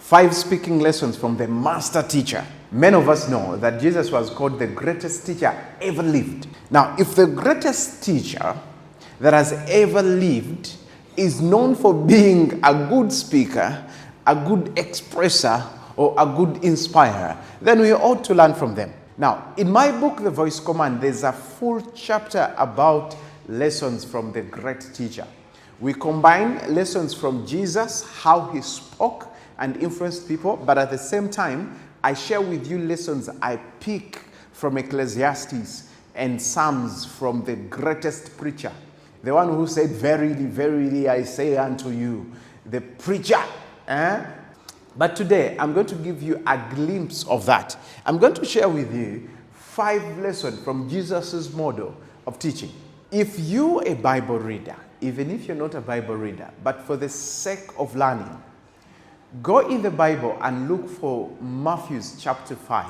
5 speaking lessons from the master teacher. Many of us know that Jesus was called the greatest teacher ever lived. Now, if the greatest teacher that has ever lived is known for being a good speaker, a good expresser, or a good inspirer, then we ought to learn from them. Now, in my book, The Voice Command, there's a full chapter about lessons from the great teacher. We combine lessons from Jesus, how he spoke and influenced people, but at the same time, I share with you lessons I pick from Ecclesiastes and Psalms from the greatest preacher, the one who said, "Verily, verily, I say unto you," the preacher. But today, I'm going to give you a glimpse of that. I'm going to share with you 5 lessons from Jesus' model of teaching. If you're a Bible reader, even if you're not a Bible reader, but for the sake of learning, go in the Bible and look for Matthew chapter 5.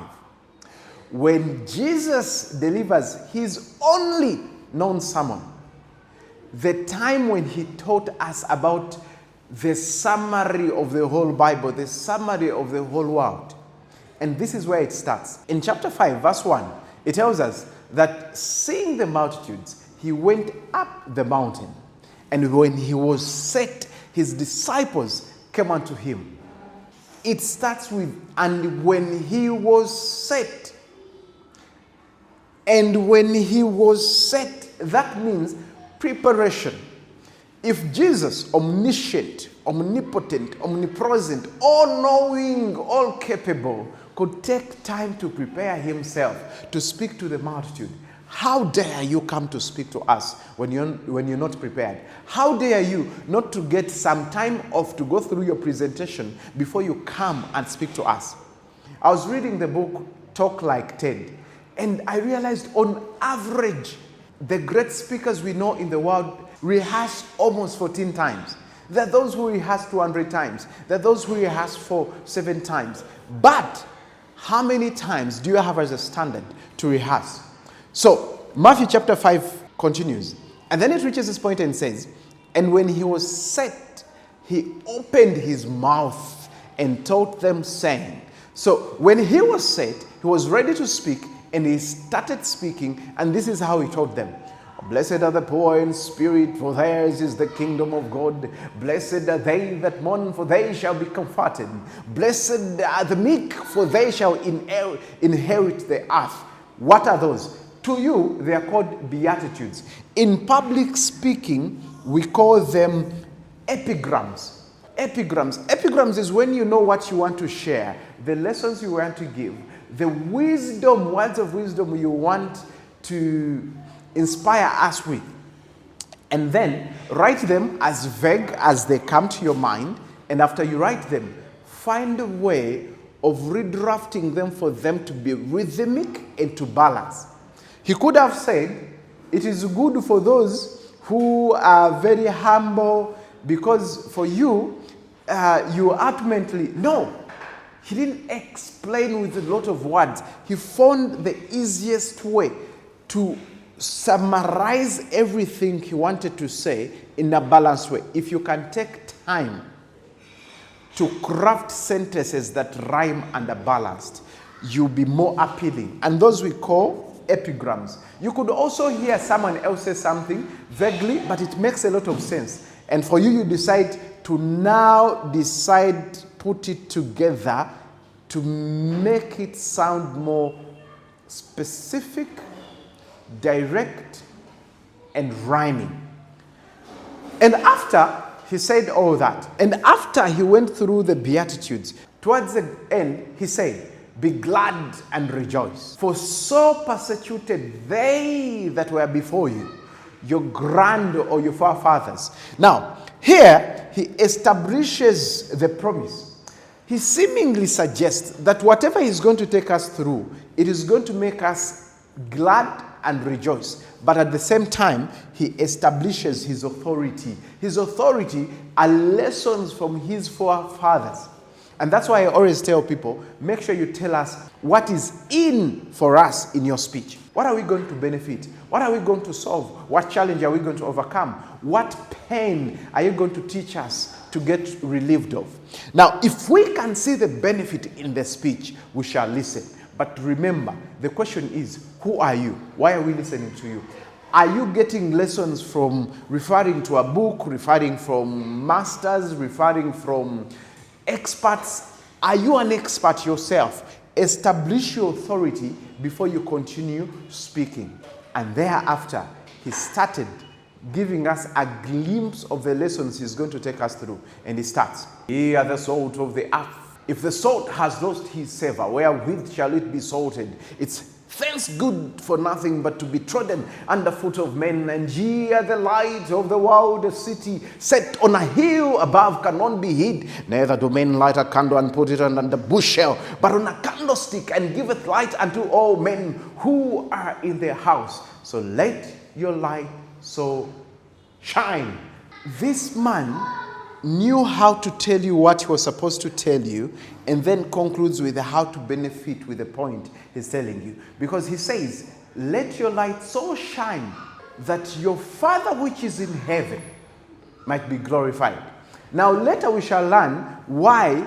When Jesus delivers his only known sermon, the time when he taught us about the summary of the whole Bible, the summary of the whole world. And this is where it starts. In chapter 5, verse 1, it tells us that seeing the multitudes, he went up the mountain. And when he was set, his disciples came unto him. It starts with, and when he was set. And when he was set, that means preparation. If Jesus, omniscient, omnipotent, omnipresent, all-knowing, all-capable, could take time to prepare himself to speak to the multitude, how dare you come to speak to us when you're not prepared? How dare you not to get some time off to go through your presentation before you come and speak to us? I was reading the book Talk Like TED, and I realized on average, the great speakers we know in the world rehearse almost 14 times. There are those who rehearse 200 times. There are those who rehearse 7 times. But how many times do you have as a standard to rehearse? So, Matthew chapter 5 continues. And then it reaches this point and says, and when he was set, he opened his mouth and taught them, saying. So, when he was set, he was ready to speak, and he started speaking, and this is how he taught them. Blessed are the poor in spirit, for theirs is the kingdom of God. Blessed are they that mourn, for they shall be comforted. Blessed are the meek, for they shall inherit the earth. What are those? To you, they are called Beatitudes. In public speaking, we call them Epigrams. Epigrams is when you know what you want to share, the lessons you want to give, the wisdom, words of wisdom you want to inspire us with. And then write them as vague as they come to your mind. And after you write them, find a way of redrafting them for them to be rhythmic and to balance. He could have said, it is good for those who are very humble because for you, you ultimately, no. He didn't explain with a lot of words. He found the easiest way to summarize everything he wanted to say in a balanced way. If you can take time to craft sentences that rhyme and are balanced, you'll be more appealing. And those we call epigrams. You could also hear someone else say something vaguely, but it makes a lot of sense. And for you, you decide, put it together to make it sound more specific, direct, and rhyming. And after he said all that, and after he went through the Beatitudes, towards the end, he said, be glad and rejoice, for so persecuted they that were before you, your grand or your forefathers. Now, here he establishes the promise. He seemingly suggests that whatever he's going to take us through, it is going to make us glad and rejoice. But at the same time, he establishes his authority. His authority are lessons from his forefathers. And that's why I always tell people, make sure you tell us what is in for us in your speech. What are we going to benefit? What are we going to solve? What challenge are we going to overcome? What pain are you going to teach us to get relieved of. Now, if we can see the benefit in the speech, we shall listen. But remember, the question is, who are you? Why are we listening to you? Are you getting lessons from referring to a book, referring from masters, referring from experts? Are you an expert yourself? Establish your authority before you continue speaking. And thereafter, he started giving us a glimpse of the lessons he's going to take us through. And he starts, "Ye are the salt of the earth. If the salt has lost his savor, wherewith shall it be salted? It's thence good for nothing but to be trodden underfoot of men. And ye are the light of the world, a city set on a hill above cannot be hid. Neither do men light a candle and put it under the bushel, but on a candlestick, and giveth light unto all men who are in their house. So let your light so shine." This man knew how to tell you what he was supposed to tell you, and then concludes with how to benefit with the point he's telling you. Because he says, "Let your light so shine that your Father which is in heaven might be glorified." Now later we shall learn why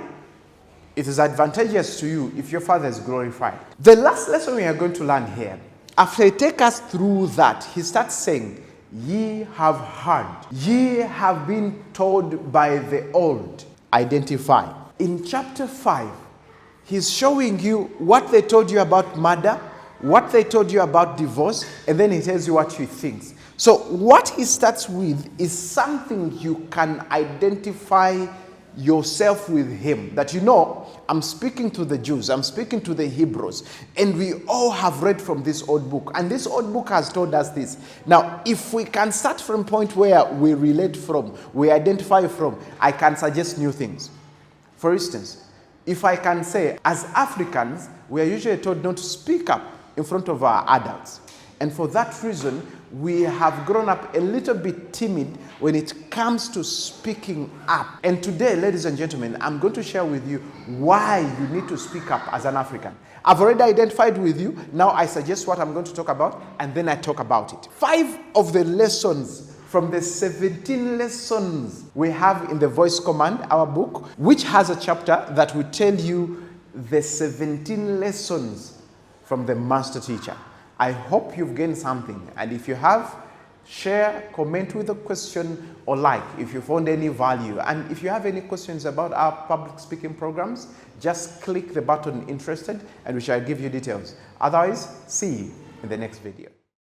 it is advantageous to you if your Father is glorified. The last lesson we are going to learn here, after he takes us through that, he starts saying, "Ye have heard, ye have been told by the old." Identify. In chapter 5, he's showing you what they told you about murder, what they told you about divorce, and then he tells you what he thinks. So what he starts with is something you can identify yourself with him. That you know, I'm speaking to the Jews, I'm speaking to the Hebrews, and we all have read from this old book. And this old book has told us this. Now, if we can start from a point where we relate from, we identify from, I can suggest new things. For instance, if I can say, as Africans, we are usually told not to speak up in front of our adults. And for that reason, we have grown up a little bit timid when it comes to speaking up. And today, ladies and gentlemen, I'm going to share with you why you need to speak up as an African. I've already identified with you. Now I suggest what I'm going to talk about, and then I talk about it. 5 of the lessons from the 17 lessons we have in the Voice Command, our book, which has a chapter that will tell you the 17 lessons from the master teacher. I hope you've gained something, and if you have, share, comment with a question, or like if you found any value. And if you have any questions about our public speaking programs, just click the button interested and we shall give you details. Otherwise, see you in the next video.